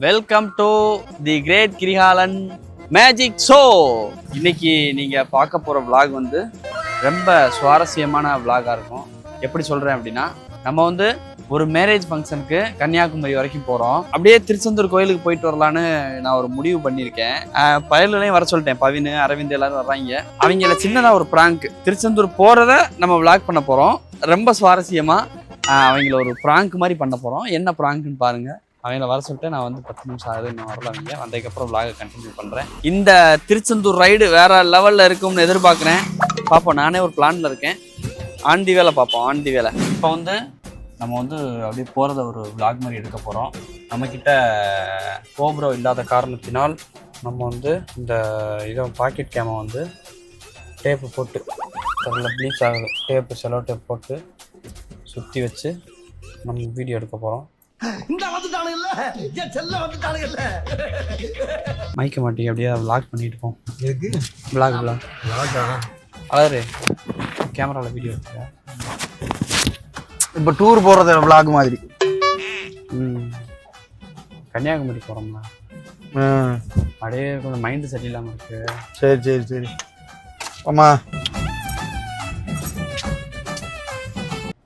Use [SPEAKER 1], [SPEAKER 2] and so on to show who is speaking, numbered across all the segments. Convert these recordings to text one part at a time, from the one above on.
[SPEAKER 1] Welcome to the great Kirikalan magic show. இன்னைக்கு நீங்கள் பார்க்க போகிற விளாக் வந்து ரொம்ப சுவாரஸ்யமான விளாகாக இருக்கும். எப்படி சொல்கிறேன் அப்படின்னா, நம்ம வந்து ஒரு மேரேஜ் ஃபங்க்ஷனுக்கு கன்னியாகுமரி வரைக்கும் போகிறோம். அப்படியே திருச்செந்தூர் கோயிலுக்கு போயிட்டு வரலான்னு நான் ஒரு முடிவு பண்ணியிருக்கேன். பயலுலையும் வர சொல்லிட்டேன். பவின், அரவிந்த் எல்லாரும் வர்றாங்க. அவங்கள சின்னதாக ஒரு ப்ராங்க், திருச்செந்தூர் போகிறத நம்ம விளாக் பண்ண போகிறோம். ரொம்ப சுவாரஸ்யமாக அவங்கள ஒரு ப்ராங்க் மாதிரி பண்ண போகிறோம். என்ன ப்ராங்க்னு பாருங்கள். அவங்கள வர சொல்லிட்டு நான் வந்து 10 நிமிஷம் ஆகுது, இன்னும் வரலாங்க. வந்ததுக்கப்புறம் விளாகை கண்டினியூ பண்ணுறேன். இந்த திருச்செந்தூர் ரைடு வேறு லெவலில் இருக்கும்னு எதிர்பார்க்குறேன். பார்ப்போம். நானே ஒரு பிளானில் இருக்கேன். ஆண்டி வேலை பார்ப்போம். ஆண்டி வேலை. இப்போ வந்து நம்ம வந்து அப்படியே போகிறத ஒரு விளாக் மாதிரி எடுக்க போகிறோம். நம்மக்கிட்ட கோப்ரோ இல்லாத காரணத்தினால் நம்ம வந்து இந்த இதை பாக்கெட் கேமை வந்து டேப்பு போட்டு அதில் ப்ளீச் ஆகுது, டேப்பு செலோ டேப் போட்டு சுற்றி வச்சு நம்ம வீடியோ எடுக்க போகிறோம். மைக்க மாட்டி அப்படியே விளாக் பண்ணிட்டு போம். விளாக் அழகு கேமராவில் வீடியோ எடுத்துக்க.
[SPEAKER 2] இப்போ டூர் போகிறது விளாக் மாதிரி.
[SPEAKER 1] கன்னியாகுமரி போகிறோம்னா அப்படியே கொஞ்சம் மைண்டு சரியில்லாமல் இருக்கு.
[SPEAKER 2] சரி சரி சரி ஆமா.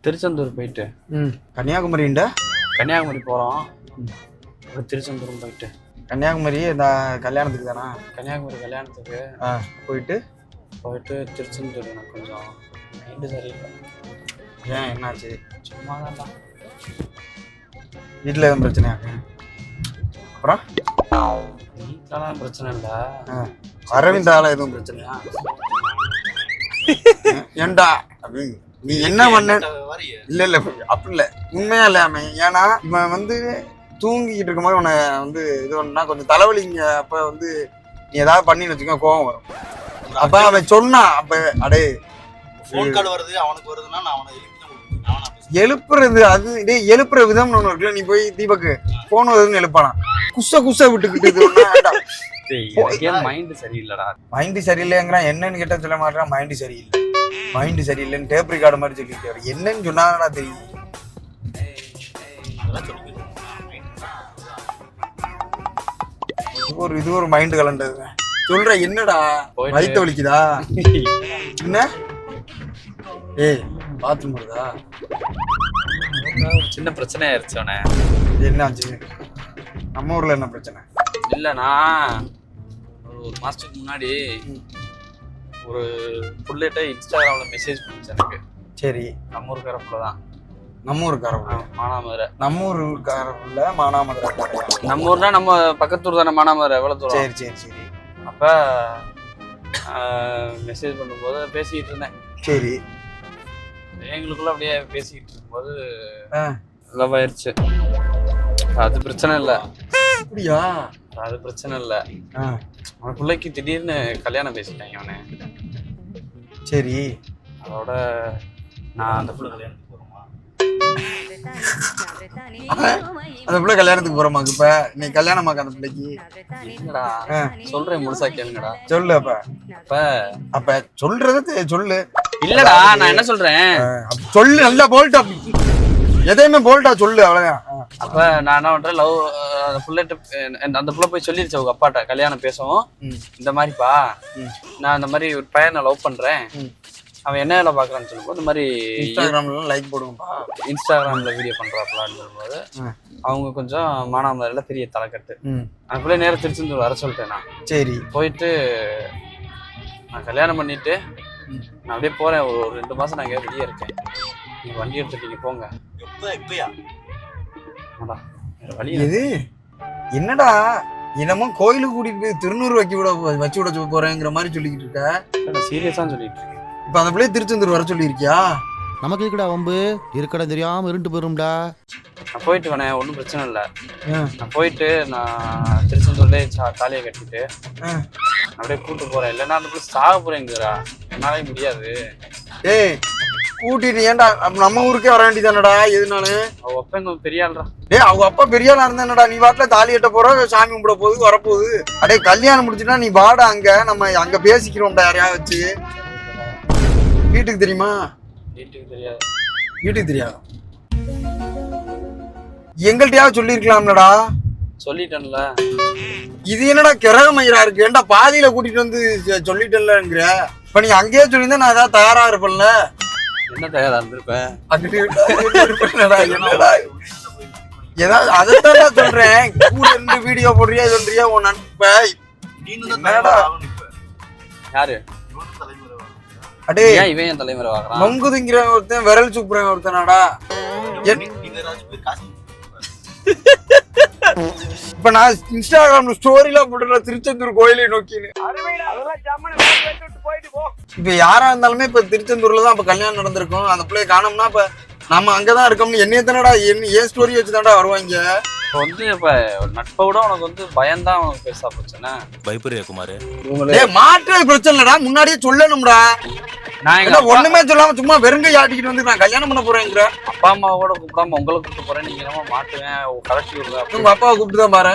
[SPEAKER 1] திருச்செந்தூர் போயிட்டு
[SPEAKER 2] கன்னியாகுமரி
[SPEAKER 1] போகிறோம். திருச்செந்தூர் போயிட்டு
[SPEAKER 2] கன்னியாகுமரி இந்த கல்யாணத்துக்கு தானா?
[SPEAKER 1] கன்னியாகுமரி கல்யாணத்துக்கு போயிட்டு திருச்செந்தூர் எனக்கு கொஞ்சம் மைண்டு சரியில்லை.
[SPEAKER 2] ஏன், என்னாச்சு?
[SPEAKER 1] சும்மா தான்.
[SPEAKER 2] வீட்டில் எதுவும் பிரச்சனையாக்கு? அப்புறம்
[SPEAKER 1] வீட்டிலலாம் பிரச்சனை இல்லை.
[SPEAKER 2] அரவிந்தால எதுவும் பிரச்சனையா? ஏண்டா நீ என்ன பண்ண? இல்ல அப்படி இல்லை, உண்மையா இல்லாம. ஏன்னா இவன் வந்து தூங்கிக்கிட்டு இருக்கும்போது உன்னை வந்து இது ஒன்னா கொஞ்சம் தலைவலிங்க. அப்ப வந்து நீ ஏதாவது பண்ணி வச்சுக்கோ, கோவம் வரும். அப்ப அவன் சொன்னான். அப்ப அடே
[SPEAKER 3] ஃபோன் கால் வருது, அவனுக்கு வருதுன்னா நான் அவனை
[SPEAKER 2] எழுப்புறது. அது இதே எழுப்புற விதம்னு ஒண்ணு இருக்குல்ல. நீ போய் தீபக்கு போன் வருதுன்னு எழுப்பானா? குச விட்டுக்கிட்டு
[SPEAKER 1] மைண்டு சரியில்லைடா.
[SPEAKER 2] மைண்டு சரியில்லைங்கிறான். என்னன்னு கேட்டா சொல்ல மாட்டான். மைண்டு சரியில்லைன்னு டேப் ரெக்கார்டு மாதிரி சொல்லிட்டு என்னன்னு சொன்னாங்கடா தெரியும். இது ஒரு மைண்டு கலண்டது சொல்ற. என்னடா வயிற்று வலிக்குதா? என்ன ஏய் பாத்ரூம் வருதா?
[SPEAKER 1] ஒரு சின்ன பிரச்சனை ஆயிடுச்சு. அவனே
[SPEAKER 2] என்ன ஆச்சு? நம்ம ஊர்ல என்ன பிரச்சனை?
[SPEAKER 1] இல்லைண்ணா, ஒரு மாசத்துக்கு முன்னாடி ஒரு புள்ளைட்ட இன்ஸ்டாகிராமில் மெசேஜ் பண்ணிச்சு எனக்கு.
[SPEAKER 2] சரி,
[SPEAKER 1] நம்ம ஊருக்கார புள்ள தான்.
[SPEAKER 2] நம்ம ஊருக்கார
[SPEAKER 1] மானாமதுரை.
[SPEAKER 2] நம்ம ஊருக்கார புள்ள மானாமதுரை.
[SPEAKER 1] நம்ம ஊர்னா நம்ம பக்கத்தூர் தானே மானாமதுரை. எவ்வளோ தூரம்?
[SPEAKER 2] சரி சரி சரி.
[SPEAKER 1] அப்போ மெசேஜ் பண்ணும்போது பேசிக்கிட்டு இருந்தேன்.
[SPEAKER 2] சரி,
[SPEAKER 1] எங்களுக்குள்ள அப்படியே பேசிக்கிட்டு இருக்கும்போது லவ் ஆயிடுச்சு. அது பிரச்சனை இல்லை.
[SPEAKER 2] அப்படியா?
[SPEAKER 1] அது பிரச்சனை இல்லை. அவன் பிள்ளைக்கு திடீர்னு கல்யாணம் பேசிட்டாங்க அவனை.
[SPEAKER 2] சரி,
[SPEAKER 1] அதோட நான் அந்த பிள்ளை கல்யாணத்துக்கு போகிறோமா?
[SPEAKER 2] அந்த பிள்ளை கல்யாணத்துக்கு போறோமாக்கு? இப்ப நீ கல்யாணமாக்க அந்த பிள்ளைக்கு?
[SPEAKER 1] இல்லடா, சொல்றேன், முழுசா கேளுங்கடா.
[SPEAKER 2] சொல்லு. அப்ப சொல்றது சொல்லு.
[SPEAKER 1] இல்லடா, நான் என்ன சொல்றேன்
[SPEAKER 2] சொல்லு. நல்லா போல்டா, எதையுமே போல்டா சொல்லு, அவ்வளவுதான்.
[SPEAKER 1] அப்ப நான் என்ன பண்றேன், லவ் அந்த பிள்ளைகிட்ட அந்த பிள்ளை போய் சொல்லிருச்சு அவங்க அப்பாட்ட. கல்யாணம் பேசவும் இந்த மாதிரிப்பா, நான் இந்த மாதிரி ஒரு பையனை லவ் பண்றேன், அவன் என்ன வேலை பாக்குறான்னு சொல்லும்போது இந்த மாதிரி
[SPEAKER 2] இன்ஸ்டாகிராம்ல லைக் போடுவோம்பா,
[SPEAKER 1] இன்ஸ்டாகிராம்ல வீடியோ பண்றாப்லான்னு சொல்லும்போது அவங்க கொஞ்சம் மானாமதுரையில பெரிய தலைக்கட்டு. அந்த பிள்ளை நேரம் திருச்செந்தூர் வர சொல்லிட்டேன் நான்.
[SPEAKER 2] சரி,
[SPEAKER 1] போயிட்டு நான் கல்யாணம் பண்ணிட்டு நான் அப்படியே போறேன். ஒரு 2 மாசம் நான் ரெடியா இருக்கேன். நீங்க வண்டி எடுத்துட்டு நீங்க போங்க.
[SPEAKER 3] இப்பயா
[SPEAKER 1] வழி
[SPEAKER 2] இது என்னடா? இன்னமும் கோயிலுக்கு கூட்டிட்டு போய் திருநூறு வச்சு விட போறேங்கிற மாதிரி சொல்லிக்கிட்டு இருக்க.
[SPEAKER 1] சீரியஸா சொல்லிட்டு இருக்கேன்.
[SPEAKER 2] இப்ப அந்த பிள்ளைய திருச்செந்தூர் வர சொல்லியிருக்கியா?
[SPEAKER 4] நமக்கு இருக்கடா வம்பு, இருக்கடா தெரியாம இருண்டு போயிரும்டா.
[SPEAKER 1] நான் போயிட்டு வேணே, ஒன்றும் பிரச்சனை இல்லை. நான் போயிட்டு நான் திருச்செந்தூர்லேயே தாலியை கட்டிட்டு அப்படியே கூப்பிட்டு போறேன். இல்லைன்னா அந்த பிள்ளை சாக போறேங்கிறா, என்னாலே முடியாது.
[SPEAKER 2] ஏய் கூட்டிட்டு ஏன்டா நம்ம ஊருக்கே வர வேண்டியதானடா? எதுனால?
[SPEAKER 1] அவ அப்பா கொஞ்சம் பெரிய ஆள்றா.
[SPEAKER 2] அவங்க அப்பா பெரிய ஆளா இருந்தானடா. நீ வாட்டில தாலி கட்ட போற, சாமி கும்பிட போகுது, வரப்போகுது. அடே கல்யாணம் முடிச்சுட்டா நீ வாடா, அங்க நம்ம அங்க பேசிக்கிறோம்டா யாரையா வச்சு. வீட்டுக்கு தெரியுமா?
[SPEAKER 1] வீட்டுக்கு தெரியாது.
[SPEAKER 2] வீட்டுக்கு தெரியாது. எங்கள்கிட்டயாவது சொல்லியிருக்கலாம்லடா.
[SPEAKER 1] சொல்லிட்டேன்ல.
[SPEAKER 2] இது என்னடா கிரக மயிரா இருக்கு? ஏன்டா பாதியில கூட்டிட்டு வந்து சொல்லிட்டேன்லங்கிற? இப்ப நீ அங்கேயே சொல்லியிருந்தா நான் ஏதாவது தயாரா இருப்பேன்ல.
[SPEAKER 1] என்ன தயாரா இருந்திருப்பேன்?
[SPEAKER 2] என்னடா ஏதாவது அதைத்தான் சொல்றேன். கூட இருந்து வீடியோ போடுறியா சொல்றியா உன் நண்ப?
[SPEAKER 1] யாரு?
[SPEAKER 2] அடே
[SPEAKER 1] இவன் என் தலைமுறை வாங்குறான்.
[SPEAKER 2] நொங்குதுங்கிற ஒருத்தன் விரல் சூப்புறேன் ஒருத்தனாடா. இப்ப நான் இன்ஸ்டாகிராம்ல ஸ்டோரியில போட்டுற திருச்செந்தூர் கோயிலை நோக்கின்னு. இப்ப யாரா இருந்தாலுமே இப்ப திருச்செந்தூர்ல தான் இப்ப கல்யாணம் நடந்திருக்கும். அந்த பிள்ளைய காணோம்னா இப்ப நம்ம அங்கதான் இருக்கோம்னு என்னைய தானடா ஏன் ஸ்டோரி வச்சுதான்டா வருவாங்க.
[SPEAKER 1] இப்ப வந்து இப்ப நட்பை விட உனக்கு வந்து பயம்தான் உனக்கு பெருசா பிரச்சனை.
[SPEAKER 5] பயப்படுறியா குமாரு?
[SPEAKER 2] மாற்றது பிரச்சனை இல்லடா, முன்னாடியே சொல்லணும்டா.
[SPEAKER 1] நான் எங்க
[SPEAKER 2] ஒண்ணுமே சொல்லாம சும்மா வெறுங்கை ஆட்டிக்கிட்டு வந்து நான் கல்யாணம் பண்ண போறேங்கிற.
[SPEAKER 1] அப்பா அம்மாவோட கூப்பிடாம உங்களை கூப்பிட்டு போறேன். நீங்க என்னமோ மாட்டுவேன் கலெக்டி விடுங்க.
[SPEAKER 2] உங்க அப்பாவை கூப்பிட்டு தான் பாரு.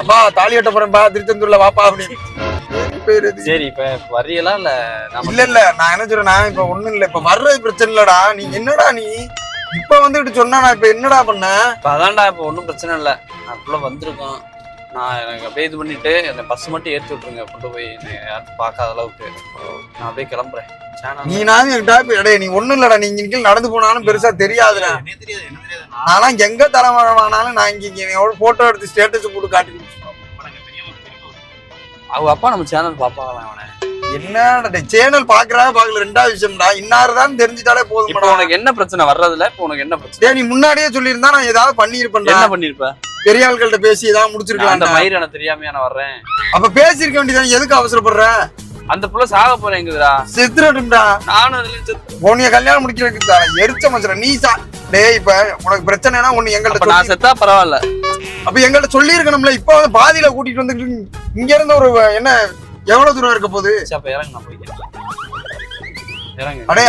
[SPEAKER 2] அப்பா தாலி கட்ட போறேன்பா திருச்செந்தூர்ல வாப்பா அப்படின்னு.
[SPEAKER 1] சரி இப்ப வரியெல்லாம் இல்ல.
[SPEAKER 2] இல்ல நான் என்ன சொல்றேன், நான் இப்ப ஒண்ணும் இல்ல, இப்ப வர்றது பிரச்சனை இல்லடா. நீ என்னடா நீ இப்ப வந்துட்டு சொன்னா நான் இப்ப என்னடா பண்ண?
[SPEAKER 1] இப்ப அதான்டா இப்ப ஒன்னும் பிரச்சனை இல்ல. நான் வந்திருக்கோம். நான் எனக்கு அப்படியே இது பண்ணிட்டு என்ன பஸ் மட்டும் ஏற்றி விட்டுருங்க, கொண்டு போய் யாரும் பார்க்காத அளவுக்கு. நான் அப்படியே கிளம்புறேன்.
[SPEAKER 2] நீனாவது என்கிட்ட நீ ஒண்ணும் இல்லடா, நீ இங்க நடந்து போனாலும் பெருசா தெரியாதுடா. ஆனா எங்க தலைமறைவானாலும் நான் இங்க போட்டோ எடுத்து ஸ்டேட்டஸ் போட்டு காட்டி
[SPEAKER 1] அவங்க அப்பா நம்ம சேனல் பாப்பாங்களாம். அவனை
[SPEAKER 2] என்னடா சேனல் பாக்குறா பாக்கல ரெண்டாவது விஷயம்டா. இன்னாருதான் தெரிஞ்சுட்டாலே போதும்.
[SPEAKER 1] இப்ப உனக்கு என்ன பிரச்சனை வர்றதுல? இப்ப உனக்கு என்ன பிரச்சனை?
[SPEAKER 2] நீ முன்னாடியே சொல்லியிருந்தா நான் ஏதாவது பண்ணிருப்பேன்.
[SPEAKER 1] என்ன பண்ணிருப்ப?
[SPEAKER 2] பெரிய ஆள்கள்ட்ட பேசி ஏதாவது முடிச்சிருக்கலாம்.
[SPEAKER 1] அந்த மயிர் எனக்கு தெரியாமையா நான் வர்றேன்.
[SPEAKER 2] அப்ப பேசிருக்க வேண்டியதானே, எதுக்கு அவசரப்படுற?
[SPEAKER 1] அந்த புள்ள சாக போறேங்குதுடா.
[SPEAKER 2] செத்துறா.
[SPEAKER 1] நானும்
[SPEAKER 2] உன்னைய கல்யாணம் முடிக்கிறதுக்கு எரிச்ச மச்சர நீ டேய். இப்ப உனக்கு பிரச்சனைனா ஒண்ணு எங்கள்ட்ட
[SPEAKER 1] நான் செத்தா பரவாயில்ல.
[SPEAKER 2] அப்ப எங்கள்ட்ட சொல்லி இருக்கணும்ல. இப்ப வந்து பாதியில கூட்டிட்டு வந்து இங்க இருந்து ஒரு என்ன எவ்வளவு தூரம் இருக்க போகுது?
[SPEAKER 1] இறங்க, நான் போய்க்கிறேன். இறங்க.
[SPEAKER 2] அடே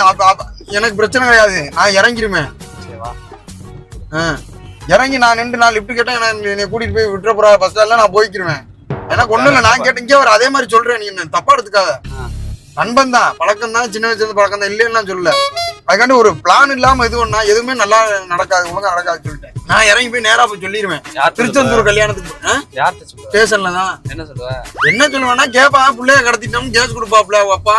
[SPEAKER 2] எனக்கு பிரச்சனை கிடையாது, நான் இறங்கிருமே. இறங்கி நான் 2 நாள் லிஃப்ட் கேட்டேன். என்னை கூட்டிட்டு போய் விட்டுற போறா பஸ் ஸ்டாண்ட்ல, நான் போய்க்கிருவேன். எனக்கு ஒண்ணும் இல்ல, நான் கேட்டேன். இங்கே வர அதே மாதிரி சொல்றேன், நீ என்ன தப்பா எடுத்துக்காத. நண்பன் தான், பழக்கம் தான், சின்ன வயசுல பழக்கம் தான், இல்லைன்னு நான் சொல்லல. அதுக்காண்டி ஒரு பிளான் இல்லாம எது ஒண்ணா எதுவுமே நல்லா நடக்காது, ஒழுங்கா நடக்காது சொல்லிட்டேன். நான் இறங்கி போய் நேரா போய் சொல்லிடுவேன். திருச்செந்தூர் கல்யாணத்துக்கு ஸ்டேஷன்ல தான்.
[SPEAKER 1] என்ன சொல்லுவேன்?
[SPEAKER 2] என்ன சொல்லுவேன்னா கேப்பா பிள்ளைய கடத்திட்டோம் கேஸ் கொடுப்பாப்ல அப்பா.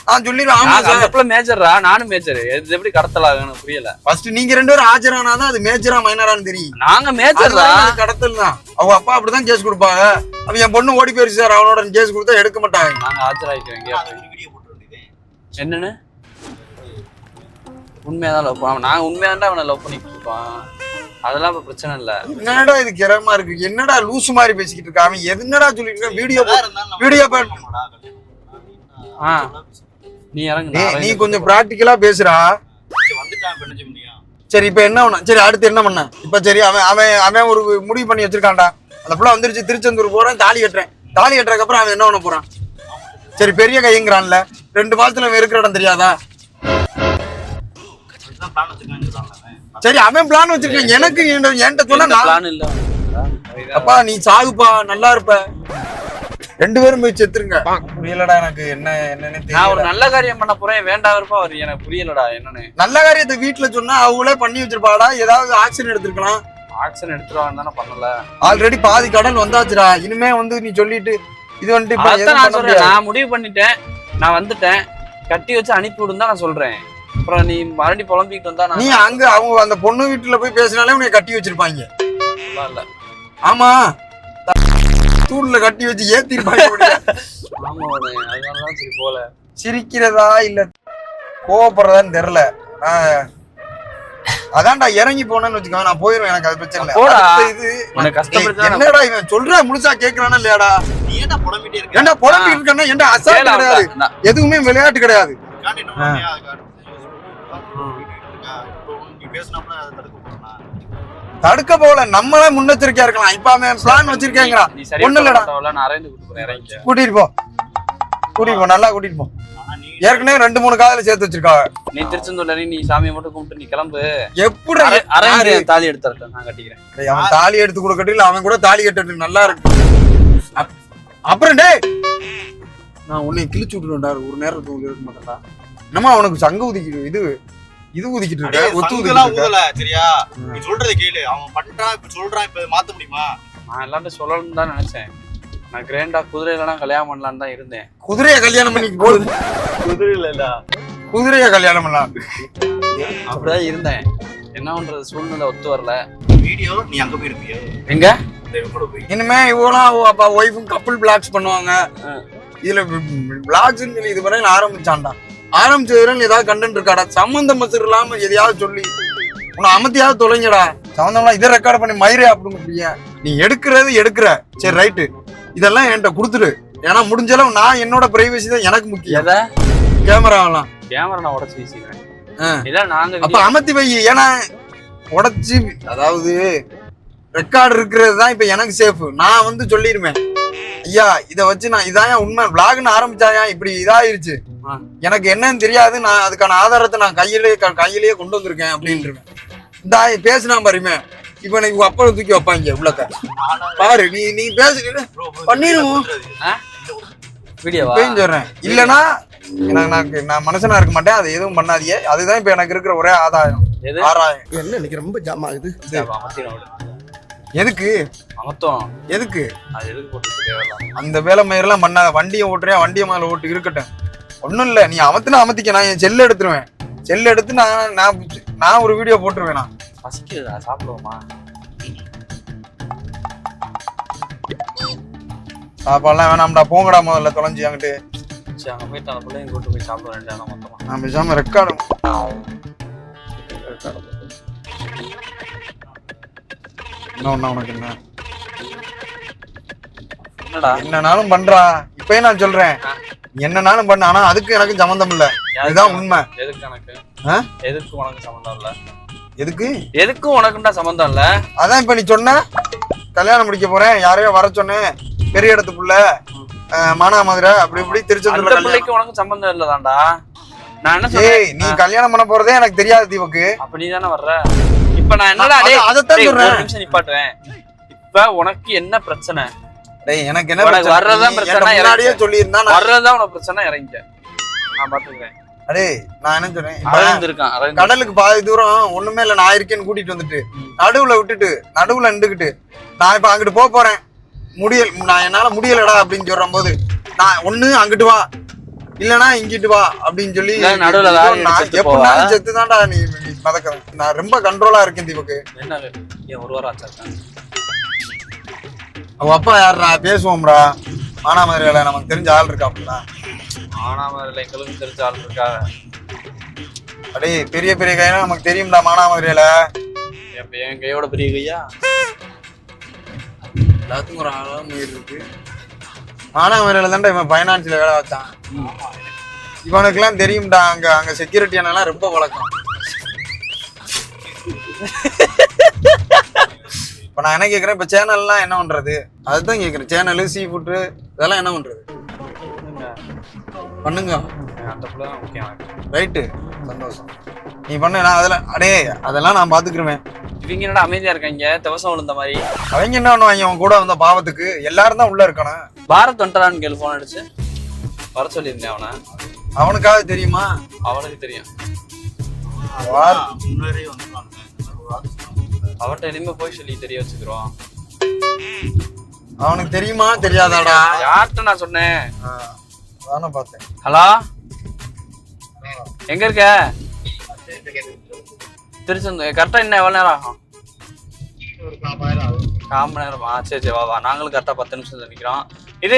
[SPEAKER 2] நான் சொல்லிடுவேன். ஆமா
[SPEAKER 1] சார் மேஜரா, நானும் மேஜர். இது எப்படி கடத்தலாகணும் புரியல.
[SPEAKER 2] ஃபர்ஸ்ட் நீங்க 2 பேரும் ஆஜரானாதான் அது மேஜரா மைனரான்னு தெரியும்.
[SPEAKER 1] நாங்க மேஜர்
[SPEAKER 2] கடத்தல் தான். அவங்க அப்பா அப்படிதான் கேஸ் கொடுப்பாங்க. அவன் என் பொண்ணு ஓடி போயிருச்சு சார், அவனோட கேஸ் கொடுத்தா எடுக்க மாட்டாங்க.
[SPEAKER 1] நாங்க ஆஜராயிக்கிறோம். என்னன்னு உண்மையாதான் லவ் பண்ணுவான். நாங்க உண்மையாதான் அவனை லவ் பண்ணிட்டு இருக்கோம். அதெல்லாம் இப்ப பிரச்சனை இல்ல.
[SPEAKER 2] என்னடா இது கிரகமா இருக்கு? என்னடா லூசு மாதிரி பேசிக்கிட்டு இருக்கா அவன்? எதுனடா சொல்லிட்டு இருக்க? வீடியோ
[SPEAKER 1] நீ இறங்கு.
[SPEAKER 2] நீ கொஞ்சம் பிராக்டிக்கலா பேசுறா. சரி இப்ப என்ன பண்ண? சரி அடுத்து என்ன பண்ண? இப்ப சரி அவன் ஒரு முடிவு பண்ணி வச்சிருக்கான்டா. அந்த புள்ள வந்துருச்சு, திருச்செந்தூர் போறேன், தாலி கட்டுறேன். தாலி கட்டுறதுக்கு அப்புறம் அவன் என்ன பண்ண போறான்? சரி பெரிய கைங்கிறான்ல, 2 மாசத்துல அவன் இருக்கிற இடம் தெரியாதா? சரி அவன் பிளான் வச்சிருக்கான். எனக்கு என்கிட்ட சொன்னா அப்பா நீ சாகுப்பா, நல்லா இருப்ப. 2 பேரும் போய் செத்துருங்க. புரியலடா எனக்கு என்னன்னு
[SPEAKER 1] நான் ஒரு நல்ல காரியம் பண்ண போறேன். வேண்டாம் இருப்பா அவர் எனக்கு புரியலடா என்னன்னு.
[SPEAKER 2] நல்ல காரியத்தை வீட்டுல சொன்னா அவங்களே பண்ணி வச்சிருப்பாடா. ஏதாவது ஆக்ஷன் எடுத்துருக்கலாம்.
[SPEAKER 1] ஆக்ஷன் எடுத்துருவாங்க தானே, பண்ணல.
[SPEAKER 2] ஆல்ரெடி பாதி கடல் வந்தாச்சுடா. இனிமே வந்து நீ சொல்லிட்டு இது வந்துட்டு
[SPEAKER 1] நான் முடிவு பண்ணிட்டேன். நான் வந்துட்டேன், கட்டி வச்சு அனுப்பி விடுன்னு தான் நான் சொல்றேன். அப்புறம் நீ மறுபடியும் புலம்பிக்கிட்டு வந்தா நீ
[SPEAKER 2] அங்க அவங்க அந்த பொண்ணு வீட்டுல போய் பேசினாலே உன்னை கட்டி வச்சிருப்பாங்க.
[SPEAKER 1] இல்ல
[SPEAKER 2] ஆமா, தூள்ல கட்டி வச்சு ஏத்திருப்பாங்க.
[SPEAKER 1] ஆமா அதனாலதான் சரி போல.
[SPEAKER 2] சிரிக்கிறதா இல்ல கோவப்படுறதான்னு தெரியல. அதான்டா இறங்கி போனேன்னு வச்சுக்கோ, நான் போயிருவேன். எனக்கு அது பிரச்சனை இல்ல. என்னடா இவன் சொல்ற முழுசா கேக்குறானா இல்லையாடா?
[SPEAKER 3] ஏன்டா புலம்பிட்டே இருக்க?
[SPEAKER 2] ஏன்டா புலம்பி இருக்கன்னா ஏன்டா அசால்ட் கிடையாது, எதுவுமே விளையாட்டு கிடையாது. தடுக்க போல நம்மளே முன்னெச்சரிக்கையா இருக்கலாம். இப்ப அவன் பிளான் வச்சிருக்கேங்கிறா. ஒண்ணு இல்லடா, கூட்டிட்டு போ, நல்லா கூட்டிட்டு போ. ஏற்கனவே 2-3 காதல சேர்த்து வச்சிருக்காங்க.
[SPEAKER 1] நீ திருச்செந்தூர்ல நீ சாமியை மட்டும் கும்பிட்டு நீ கிளம்பு.
[SPEAKER 2] எப்படி
[SPEAKER 1] தாலி எடுத்து நான் கட்டிக்கிறேன்.
[SPEAKER 2] அவன் தாலி எடுத்து கூட கட்டில, அவன் கூட தாலி கட்டுறது நல்லா இருக்கு. அப்புறம் டே நான் உன்னை கிழிச்சு விட்டுருவேன்டா. ஒரு நேரத்துக்கு இருக்க மாட்டேன்டா. என்னமா அவனுக்கு சங்க ஊதிக்கிட்டு இது ஊதிக்கிட்டு இருக்க, ஒத்து ஊதல.
[SPEAKER 3] சரியா? நீ சொல்றதை கேளு. அவன் பண்றான், இப்ப சொல்றான், இப்ப மாத்த முடியுமா?
[SPEAKER 1] நான் எல்லாத்தையும் சொல்லணும்னு தான் நினைச்சேன். நான் கிராண்டா குதிரையிலலாம் கல்யாணம் பண்ணலான்னு தான் இருந்தேன்.
[SPEAKER 2] குதிரைய கல்யாணம் பண்ணி போகுது. குதிரைய கல்யாணம் பண்ணலாம்
[SPEAKER 1] அப்படிதான் இருந்தேன். என்ன பண்றது, சூழ்நிலை ஒத்து வரல.
[SPEAKER 3] வீடியோ நீ அங்க போயிருப்பியோ?
[SPEAKER 1] எங்க
[SPEAKER 3] கூட போய்
[SPEAKER 2] இனிமே இவங்களாம் அப்பா ஒய்ஃபும் கப்புள் பிளாக்ஸ் பண்ணுவாங்க. இதுல பிளாக்ஸ்ன்னு சொல்லி இது வரையும் ஆரம்பிச்சான்டா. ஆரம்பிச்சதுல ஏதாவது கண்டென்ட் இருக்காடா? சம்பந்தம் இல்லாம எதையாவது சொல்லி உன்னை அமத்தியாவது தொலைங்கடா. சம்பந்தம்லாம் இதை ரெக்கார்ட் பண்ணி மயிரே அப்படின்னு நீ எடுக்கிற சரி ரைட்டு, இதெல்லாம் என்கிட்ட கொடுத்துரு. ஏன்னா முடிஞ்சளவு நான் என்னோட பிரைவசி தான் எனக்கு முக்கியம்.
[SPEAKER 1] எதை?
[SPEAKER 2] கேமராவெல்லாம்
[SPEAKER 1] கேமரா நான் உடச்சு வீசிக்கிறேன். இதான் நாங்க
[SPEAKER 2] அப்ப அமத்தி வை. ஏன்னா உடச்சு, அதாவது ரெக்கார்டு இருக்கிறது தான் இப்ப எனக்கு சேஃப். நான் வந்து சொல்லிடுவேன், ஐயா இதை வச்சு நான் இதான் உண்மை விளாக்னு ஆரம்பிச்சாயா இப்படி இதாயிருச்சு, எனக்கு என்னன்னு தெரியாது, நான் அதுக்கான ஆதாரத்தை நான் கையிலேயே கொண்டு வந்திருக்கேன் அப்படின்ட்டு இந்த பேசினா பாருமே. இப்ப எனக்கு அப்பளம் தூக்கி வைப்பாங்க உள்ளக்க பாரு. நீ பேசுறீங்க பண்ணிடுவோம்
[SPEAKER 1] வீடியோவா
[SPEAKER 2] சொல்றேன். இல்லன்னா நான் மனுஷனா இருக்க மாட்டேன். அது எதுவும் பண்ணாதீங்க. அதுதான் இப்ப எனக்கு இருக்கிற ஒரே ஆதாயம். ஆராயம்
[SPEAKER 4] என்ன இன்னைக்கு ரொம்ப ஜாம் ஆகுது.
[SPEAKER 2] எதுக்கு
[SPEAKER 1] அமத்தம்?
[SPEAKER 2] எதுக்கு
[SPEAKER 1] அது எதுக்கு போட்டு
[SPEAKER 2] அந்த வேலை மயிரெல்லாம் பண்ணாத. வண்டியை ஓட்டுறேன், வண்டியை மேல ஓட்டு இருக்கட்டும், ஒன்னும் இல்ல. நீ அமத்துனா அமத்திக்க, நான் என் செல்ல எடுத்துருவேன். செல்ல எடுத்து நான் ஒரு வீடியோ போட்டுருவேன். நான்
[SPEAKER 1] பசிக்குதா, சாப்பிடுவோமா?
[SPEAKER 2] சாப்பாடுலாம் வேணாம்டா, போங்கடா முதல்ல தொலைஞ்சி அங்கிட்டு.
[SPEAKER 1] அங்க போயிட்டு அந்த பிள்ளைங்க கூட்டு போய் சாப்பிட வேண்டாம் மொத்தமா.
[SPEAKER 2] நான் பேசாம ரெக்கார்டு என்ன உனக்கு என்ன
[SPEAKER 1] என்னடா
[SPEAKER 2] என்னனாலும் பண்றா. இப்பயே நான் சொல்றேன், என்னனாலும் பண்ண. ஆனா அதுக்கு எனக்கு சம்பந்தம் இல்ல. இதுதான் உண்மை.
[SPEAKER 1] எதுக்கு எனக்கு? எதுக்கு உனக்கு சம்பந்தம் இல்ல? எதுக்கும் உனக்குண்டா சம்பந்தம் இல்ல.
[SPEAKER 2] அதான் இப்ப நீ சொன்ன கல்யாணம் முடிக்க போறேன், யாரையோ வர சொன்னேன், பெரிய இடத்துக்குள்ள மானாமதுரை அப்படி இப்படி திருச்செந்தூர்ல.
[SPEAKER 1] பிள்ளைக்கு உனக்கு சம்பந்தம் இல்லதான்டா. நான் என்ன சொல்றேன்,
[SPEAKER 2] நீ கல்யாணம் பண்ண போறதே எனக்கு தெரியாது தீபக்கு.
[SPEAKER 1] அப்ப நீ தானே வர்ற. இப்ப நான் என்னடா
[SPEAKER 2] அதைத்தான் சொல்றேன்.
[SPEAKER 1] ஒரு நிமிஷம் நிப்பாட்டுறேன். இப்ப உனக்கு என்ன பிரச்சனை?
[SPEAKER 2] எனக்கு என்ன
[SPEAKER 1] வர்றதுதான் பிரச்சனை.
[SPEAKER 2] முன்னாடியே சொல்லியிருந்தா
[SPEAKER 1] வர்றதுதான் உனக்கு பிரச்சனை. இறங்கிக்க, நான் பாத்துக்கிறேன்.
[SPEAKER 2] அடே நான் என்ன சொல்றேன், கடலுக்கு பாதி தூரம் ஒண்ணுமே இல்ல, நான் இருக்கேன்னு கூட்டிட்டு வந்துட்டு நடுவுல நின்றுகிட்டு நான் இப்ப அங்கிட்டு போறேன், நான் என்னால முடியலடா அப்படின்னு சொல்ற போது நான் ஒண்ணு அங்கிட்டு வா, இல்லனா இங்கிட்டு வா அப்படின்னு சொல்லி எப்படினாலும் செத்துதான்டா நீ மதக்க. நான் ரொம்ப கண்ட்ரோலா இருக்கேன் தீபக்கு.
[SPEAKER 1] ஒரு வாரம் ஆச்சா?
[SPEAKER 2] அவ அப்பா யாருடா? பேசுவோம்டா. மானாமதுரையில நமக்கு தெரிஞ்ச ஆள் இருக்கா? அப்படின்னா
[SPEAKER 1] மானாமதுரையில எங்களுக்கும் தெரிஞ்ச ஆள் இருக்கா?
[SPEAKER 2] அடே பெரிய பெரிய கைனா நமக்கு தெரியும்டா மானாமதுரையில.
[SPEAKER 1] என் கையோட பெரிய கையா?
[SPEAKER 2] எல்லாத்துக்கும் ஒரு ஆழம் இருக்கு. மானாமதுரையில தான்டா இவன் பைனான்ஸ்ல வேலை வச்சான். இவனுக்கு எல்லாம் தெரியும்டா. அங்க செக்யூரிட்டி எல்லாம் ரொம்ப வழக்கம். இப்ப நான் என்ன கேக்குறேன், இப்ப சேனல்லாம் என்ன பண்றது? அதுதான் கேக்குறேன். சேனலு சீ ஃபுட்டு இதெல்லாம் என்ன பண்றது? பண்ணுங்க. ரைட்டு, சந்தோஷம். நீ பண்ண, நான் அதெல்லாம் நான் பாத்துக்கிருவேன்.
[SPEAKER 1] இவங்க என்னடா அமைதியா இருக்காங்க, தவசம் விழுந்த மாதிரி?
[SPEAKER 2] அவங்க என்ன பண்ணுவாங்க அவன் கூட வந்த பாவத்துக்கு? எல்லாரும் தான் உள்ள இருக்கணும்.
[SPEAKER 1] பாரத் வந்துட்டான்னு கேள்வி போன் அடிச்சு வர சொல்லியிருந்தேன்.
[SPEAKER 2] அவனுக்காக தெரியுமா?
[SPEAKER 1] அவனுக்கு தெரியும். அவன்கிட்ட இனிமே போய் சொல்லி தெரிய வச்சுக்கிறோம்.
[SPEAKER 2] அவனுக்கு தெரியுமா தெரியாதாடா?
[SPEAKER 1] யார்கிட்ட நான் சொன்னேன்?
[SPEAKER 2] நானே பார்த்தேன்.
[SPEAKER 1] ஹலோ, எங்க இருக்க? திருச்செந்தூர். கரெக்டா இன்னும் எவ்வளவு நேரம் ஆகும்? 1/4 மணி நேரமா? சரி வா. நாங்களும் கரெக்டா 10 நிமிஷம் நிக்கிறோம். இது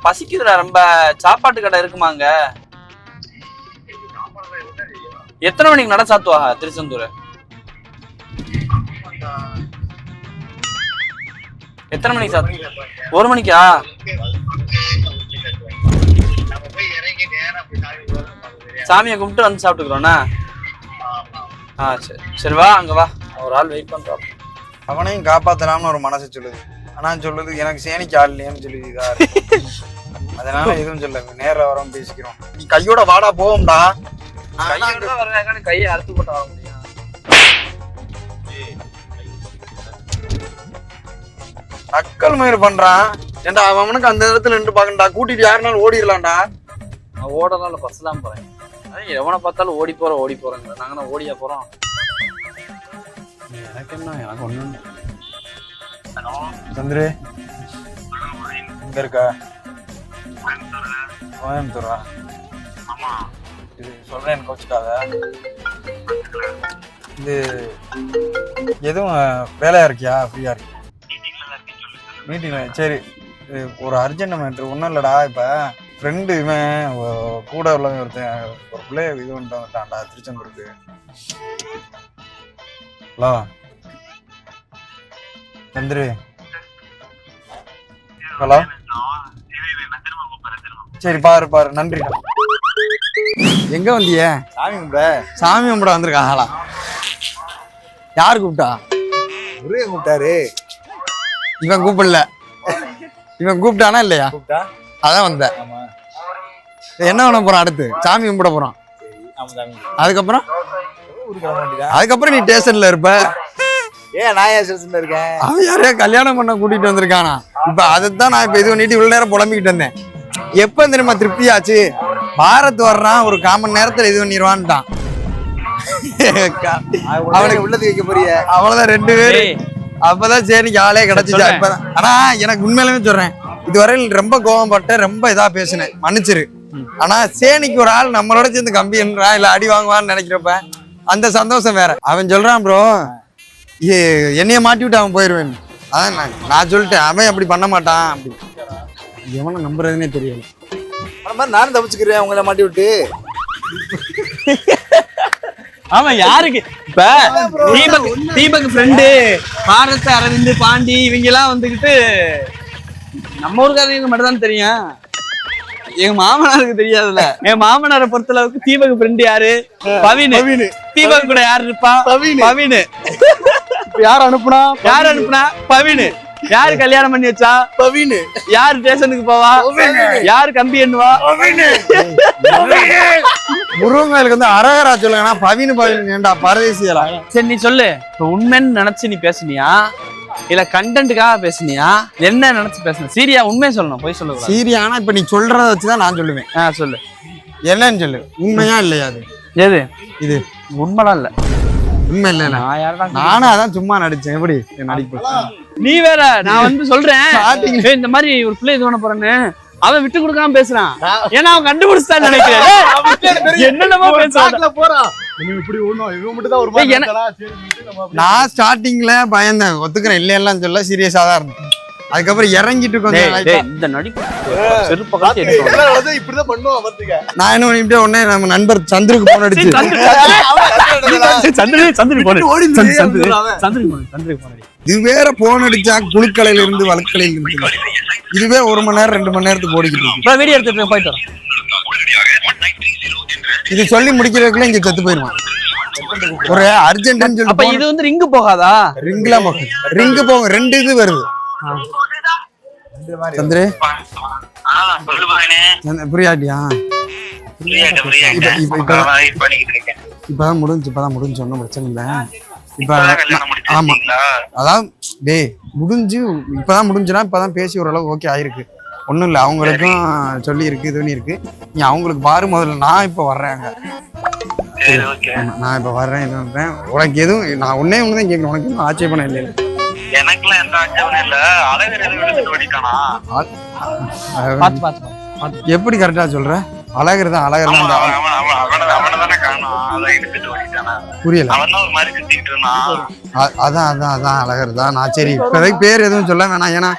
[SPEAKER 1] பசிக்குதுடா ரொம்ப. சாப்பாட்டு கடை இருக்குமாங்க? எத்தனை மணிக்கு நட சாத்துவாங்க திருச்செந்தூர்? எத்தனை மணிக்கு சாத்து? 1 மணிக்கா? சாமியை கும்பிட்டு வந்து சாப்பிட்டுக்கிறோண்ணா. சரி வா, அங்க வா. ஒரு ஆள் வெயிட் பண்றோம்.
[SPEAKER 2] அவனையும் காப்பாத்தலாம்னு ஒரு மனசு சொல்லுது. ஆனா சொல்லுது எனக்கு சேனிக்கு ஆள் இல்லையேன்னு சொல்லி இதா இருக்கு. அதனால எதுவும் சொல்ல, நேர வரோம் பேசிக்கிறோம். நீ கையோட வாடா போவோம்டா.
[SPEAKER 1] கையை அறுத்து போட்டு வர முடியும்.
[SPEAKER 2] அக்கல் மயிர் பண்றான். ஏன்டா அவனுக்கு அந்த இடத்துல நின்று பாக்கண்டா. கூட்டிட்டு யாருனாலும் ஓடிடலாம்டா.
[SPEAKER 1] நான் ஓடலாம் இல்ல, பஸ் தான் போறேன். எவனை பார்த்தாலும் ஓடி போறேங்க. நாங்க ஓடியா போறோம். எனக்கு என்ன, எனக்கு ஒண்ணு
[SPEAKER 2] சந்திரு எங்க இருக்கா? கோயம்புத்தூரா? இது சொல்றேன், எனக்கு வச்சுக்காத. இது எதுவும் வேலையா இருக்கியா? ஃப்ரீயா இருக்கியா? மீட்டிங்ல? சரி, ஒரு அர்ஜென்ட் மேட்ரு. ஒன்றும் இல்லைடா, இப்போ ஃப்ரெண்டு இவன் கூட உள்ளவன் ஒருத்தன் ஒரு பிள்ளைய இது பண்ணிட்டு வந்துட்டான்டா திருச்செந்தூருக்கு. ஹலோ சந்திரு. ஹலோ, சரி பாரு பாரு, நன்றிடா. எங்க வந்திய?
[SPEAKER 5] சாமி கும்பிட.
[SPEAKER 2] சாமி கும்பிட வந்திருக்காங்களா? யார் கூப்பிட்டா?
[SPEAKER 5] முருகன் கூப்பிட்டாரு.
[SPEAKER 2] இவன் கூப்பிடல. இவன் கூப்பிட்டானா இல்லையா?
[SPEAKER 5] கூப்பிட்டா
[SPEAKER 2] அதான் வந்தேன்.
[SPEAKER 5] ஆமா.
[SPEAKER 2] என்ன பண்ண போறான்? அடுத்து சாமி கும்பிட போறான்.
[SPEAKER 5] ஆமா சாமி.
[SPEAKER 2] அதுக்கப்புறம்
[SPEAKER 5] ஊருக்கு கிளம்ப வேண்டியதா?
[SPEAKER 2] அதுக்கப்புறம் நீ ஸ்டேஷன்ல இருப்ப.
[SPEAKER 5] ஏன் நான் ஏன் ஸ்டேஷன்ல இருக்கேன்?
[SPEAKER 2] அவன் யாரையா கல்யாணம் பண்ண கூட்டிட்டு வந்திருக்கானா? இப்ப அதுதான் நான் இப்ப இது பண்ணிட்டு இவ்வளவு நேரம் புலம்பிக்கிட்டு இருந்தேன். எப்ப தெரியுமா திருப்தியாச்சு? பாரத் வர்றான், ஒரு 1/4 மணி நேரத்துல இது பண்ணிடுவான்ட்டான்.
[SPEAKER 5] அவனுக்கு உள்ளது வைக்க போறிய?
[SPEAKER 2] அவ்வளவுதான், 2 பேரு. அப்பதான் சரி ஆளே கிடைச்சிச்சா. இப்பதான். ஆனா எனக்கு உண்மையிலுமே சொல்றேன், இதுவரையில் ரொம்ப கோபப்பட்ட, ரொம்ப இதா பேசினேன், மன்னிச்சிரு. ஆனா சேனிக்கு ஒரு ஆள் நம்மளோட சேர்ந்து கம்பி என்றான், இல்ல அடி வாங்குவான்னு நினைக்கிறப்ப அந்த சந்தோஷம் வேற. அவன் சொல்றான் ப்ரோ, என்னைய மாட்டி விட்டு அவன் போயிருவேன். அதான் நான் சொல்லிட்டேன், அவன் அப்படி பண்ண மாட்டான். அப்படி எவனை நம்புறதுன்னே தெரியல.
[SPEAKER 5] அந்த மாதிரி நானும் தப்பிச்சுக்கிறேன் உங்களை மாட்டி விட்டு.
[SPEAKER 1] ஆமா, யாருக்கு இப்ப தீபக் ஃப்ரெண்டு பாரத், அரவிந்த், பாண்டி இவங்க எல்லாம் வந்துகிட்டு நம்ம ஊருக்காரங்க மட்டும் தான் தெரியும். எங்க மாமனாருக்கு தெரியாதுல்ல. என் மாமனாரை பொறுத்த அளவுக்கு தீபக் ஃப்ரெண்டு யாரு? பவின். தீபக் கூட யாரு இருப்பா? பவின்.
[SPEAKER 2] யார் அனுப்புனா?
[SPEAKER 1] பவின். யாரு கல்யாணம் பண்ணி வச்சா? பவின். யாரு ஸ்டேஷனுக்கு போவா? யாரு கம்பி எண்ணுவா?
[SPEAKER 2] முருகங்களுக்கு வந்து அரகரா சொல்லுங்க. பவின் ஏண்டா பரதேசியலா?
[SPEAKER 1] சரி நீ சொல்லு, இப்ப உண்மைன்னு நினைச்சு நீ பேசுனியா இல்ல கண்டென்ட்டுக்காக பேசுனியா? என்ன நினைச்சு பேசுன? சீரியா உண்மையை சொல்லணும், போய் சொல்ல.
[SPEAKER 2] சீரியானா இப்ப நீ சொல்றத வச்சுதான் நான் சொல்லுவேன்.
[SPEAKER 1] சொல்லு,
[SPEAKER 2] என்னன்னு சொல்லு. உண்மையா இல்லையா? அது
[SPEAKER 1] எது?
[SPEAKER 2] இது
[SPEAKER 1] உண்மைதான் இல்ல.
[SPEAKER 2] உண்மை இல்ல. நானும் அதான் சும்மா நடிச்சேன். எப்படி நடிப்பு?
[SPEAKER 1] நீ வேற. நான் வந்து சொல்றேன் இந்த மாதிரி ஒரு பிள்ளை இது பண்ண போறேன்னு, அவன் விட்டு கொடுக்காம பேசுறான். ஏன்னா அவன் கண்டுபிடிச்சான்னு நினைக்கிறேன். என்னென்னமோ பேசுறான்.
[SPEAKER 2] நான் ஸ்டார்டிங்ல பயந்தேன், ஒத்துக்கிறேன், இல்ல எல்லாம் சொல்ல சீரியஸா தான் இருந்தேன். அதுக்கப்புறம் இறங்கிட்டு கொஞ்சம்
[SPEAKER 1] இந்த நடிப்பு
[SPEAKER 5] இப்படிதான் பண்ணுவோம்.
[SPEAKER 2] நான் என்ன பண்ணிட்டு உடனே நம்ம நண்பர் சந்திருக்கு போன் அடிச்சு இது வேற போன் அடிச்சா குழுக்கலையில இருந்து வழக்கலையில இருந்து இதுவே 1 மணி நேரம் 2 மணி நேரத்துக்கு ஓடிக்கிட்டு இருக்கு.
[SPEAKER 1] வீடியோ எடுத்துட்டு போயிட்டு வரோம்.
[SPEAKER 2] இது சொல்லி முடிக்கிறதுக்குள்ள இங்க செத்து போயிருவான். ஒரு அர்ஜென்ட்னு சொல்லி.
[SPEAKER 1] அப்ப இது வந்து ரிங்கு போகாதா?
[SPEAKER 2] ரிங்லாம் போகும். ரிங்கு போகும். 2 இது வருது. சந்திரு புரியாட்டியா? இப்பதான் முடிஞ்சு ஒன்னும் பிரச்சனை இல்லை. இப்ப ஆமா, அதான் டேய் முடிஞ்சு இப்பதான் முடிஞ்சுனா இப்பதான் பேசி ஓரளவு ஓகே ஆயிருக்கு. ஒன்றும் இல்லை, அவங்களுக்கும் சொல்லி இருக்கு, இது பண்ணி இருக்கு. நீ அவங்களுக்கு பாரு. முதல்ல நான் இப்போ வர்றேன். நான் இப்போ வர்றேன், இது பண்றேன். உனக்கு எதுவும் நான் ஒன்னே ஒன்று தான் கேட்கணும். உனக்கு எதுவும் ஆட்சேபணம் இல்லை?
[SPEAKER 3] எனக்குலாம் எந்த ஆட்சேபணம் இல்ல. அழகர் எதுவும் எடுத்துட்டு ஓடிட்டானா?
[SPEAKER 2] எப்படி கரெக்டா சொல்ற? அழகர் தான்.
[SPEAKER 3] அவனதானே காணோம். அதான் எடுத்துட்டு ஓடிட்டானா?
[SPEAKER 2] புரியல.
[SPEAKER 3] அவன் ஒரு மாதிரி கட்டிட்டு இருந்தான்.
[SPEAKER 2] அதான் அழகர் தான். நான் சரி இப்போதைக்கு பேர் எதுவும் சொல்ல வேணாம். ஏன்னா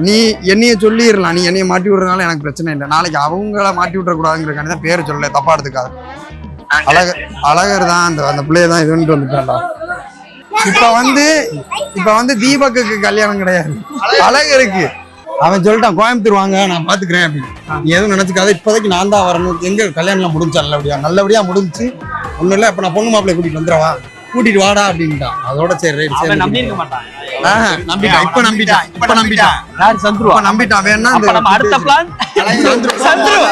[SPEAKER 2] நீ என்னைய சொல்லிடலாம். நீ என்னைய மாட்டி விடுறதுனால எனக்கு பிரச்சனை இல்லை. நாளைக்கு அவங்கள மாட்டி விட்டுறக்கூடாதுங்கிறக்காண்டி தான் பேர் சொல்ல, தப்பா எடுத்துக்காது. அழகர் தான். அந்த பிள்ளைய தான் இதுன்ட்டு வந்துட்டான்டா. இப்ப வந்து தீபக்கு கல்யாணம் கிடையாது, அழகருக்கு. அவன் சொல்லிட்டான் கோயம்புத்தூர் வாங்க நான் பாத்துக்கிறேன் அப்படின்னு. நீ எதுவும் நினைச்சுக்காத, இப்போதைக்கு நான் தான் வரணும். எங்க கல்யாணம் முடிஞ்சா நல்லபடியா முடிஞ்சு ஒண்ணும் இல்ல. இப்ப நான் பொண்ணு மாப்பிள்ளை கூட்டிட்டு வாடா அப்படின்ட்டான். அதோட சரி ரைட்
[SPEAKER 1] நம்பியிருக்க மாட்டான்.
[SPEAKER 2] இப்ப நம்பிட்டான்.
[SPEAKER 1] யார்? சந்துருவா நம்பிட்டான்.
[SPEAKER 2] வேணா
[SPEAKER 1] அடுத்த பிளான் சந்துருவா.